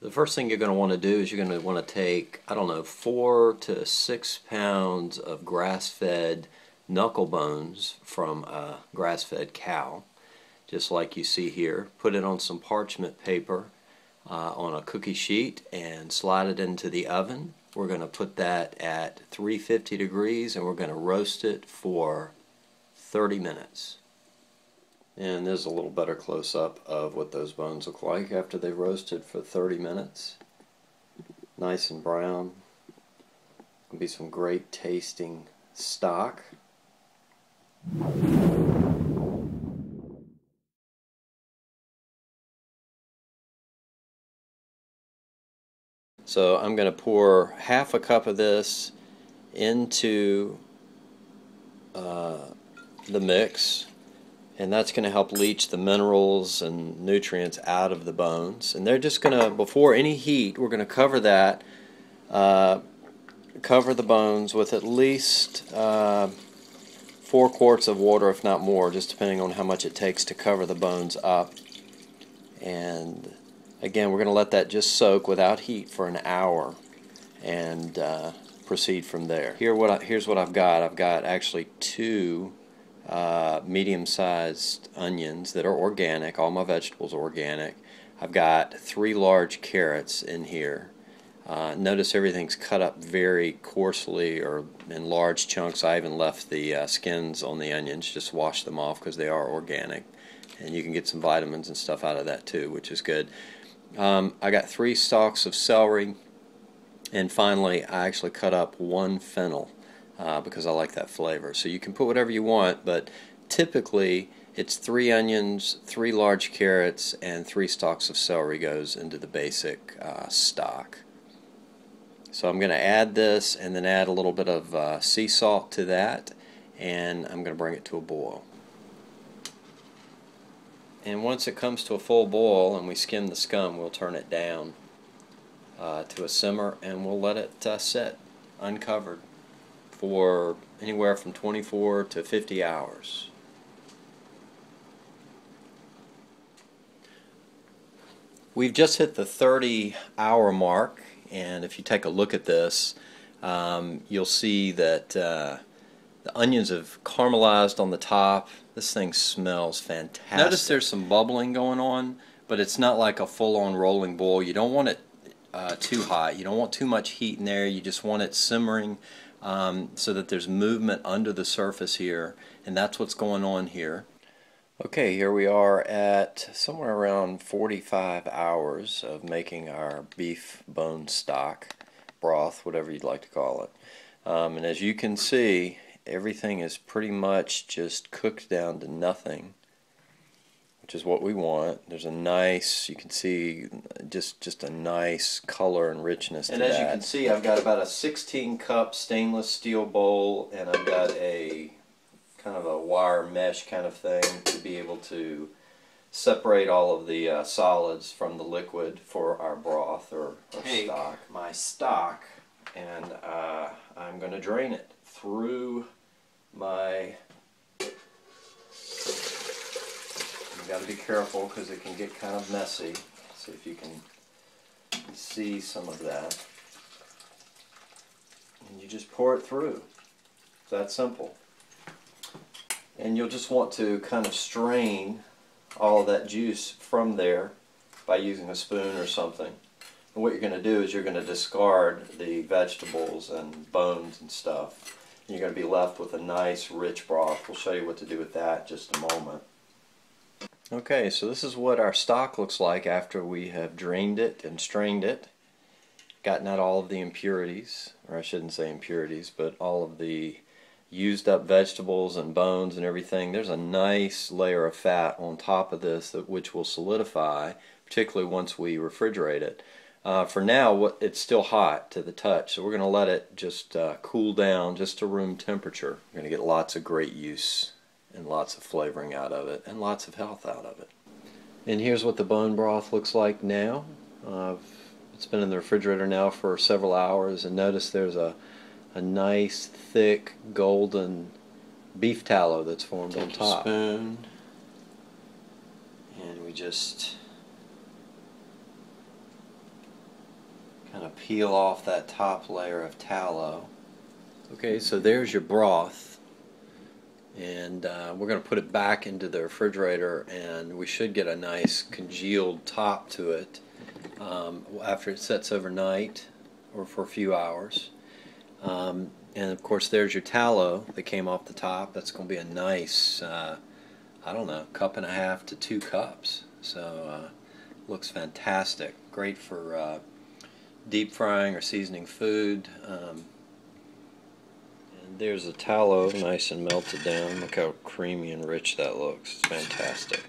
The first thing you're going to want to do is you're going to want to take, I don't know, 4 to 6 pounds of grass-fed knuckle bones from a grass-fed cow, just like you see here. Put it on some parchment paper on a cookie sheet and slide it into the oven. We're going to put that at 350 degrees and we're going to roast it for 30 minutes. And there's a little better close-up of what those bones look like after they've roasted for 30 minutes. Nice and brown. It'll be some great tasting stock. So I'm going to pour half a cup of this into the mix, and that's going to help leach the minerals and nutrients out of the bones. And they're just going to, before any heat, we're going to cover that, cover the bones with at least 4 quarts of water, if not more, just depending on how much it takes to cover the bones up. And again, we're going to let that just soak without heat for an hour and proceed from there. Here's what I've got. I've got actually 2 medium-sized onions that are organic. All my vegetables are organic. I've got 3 large carrots in here. Notice everything's cut up very coarsely or in large chunks. I even left the skins on the onions, just wash them off because they are organic. And you can get some vitamins and stuff out of that too, which is good. I got 3 stalks of celery, and finally I actually cut up 1 fennel because I like that flavor. So you can put whatever you want, but typically it's 3 onions, 3 large carrots, and 3 stalks of celery goes into the basic stock. So I'm going to add this and then add a little bit of sea salt to that, and I'm going to bring it to a boil. And once it comes to a full boil and we skim the scum, we'll turn it down to a simmer and we'll let it set uncovered for anywhere from 24 to 50 hours. We've just hit the 30-hour mark, and if you take a look at this, you'll see that the onions have caramelized on the top. This thing smells fantastic. Notice there's some bubbling going on, but it's not like a full-on rolling boil. You don't want it too hot. You don't want too much heat in there. You just want it simmering so that there's movement under the surface here, and that's what's going on here. Okay, here we are at somewhere around 45 hours of making our beef bone stock, broth, whatever you'd like to call it. And as you can see, everything is pretty much just cooked down to nothing, which is what we want. There's a nice, you can see just a nice color and richness to that. And as you can see, I've got about a 16-cup stainless steel bowl, and I've got a kind of a wire mesh kind of thing to be able to separate all of the solids from the liquid for our broth or stock. My stock, and I'm going to drain it through my, you've got to be careful because it can get kind of messy. See if you can see some of that. And you just pour it through. It's that simple. And you'll just want to kind of strain all of that juice from there by using a spoon or something. And what you're going to do is you're going to discard the vegetables and bones and stuff. And you're going to be left with a nice rich broth. We'll show you what to do with that in just a moment. Okay, so this is what our stock looks like after we have drained it and strained it. Gotten out all of the impurities, or I shouldn't say impurities, but all of the used up vegetables and bones and everything. There's a nice layer of fat on top of this which will solidify, particularly once we refrigerate it. For now, it's still hot to the touch, so we're going to let it just cool down just to room temperature. We're going to get lots of great use and lots of flavoring out of it and lots of health out of it. And here's what the bone broth looks like now. It's been in the refrigerator now for several hours, and notice there's a nice thick golden beef tallow that's formed on top. Spoon, and we just going to peel off that top layer of tallow. Okay, so there's your broth, and we're going to put it back into the refrigerator, and we should get a nice congealed top to it after it sets overnight or for a few hours. And of course there's your tallow that came off the top. That's going to be a nice, I don't know, 1.5 to 2 cups. So looks fantastic. Great for deep frying or seasoning food. And there's the tallow, nice and melted down. Look how creamy and rich that looks. It's fantastic.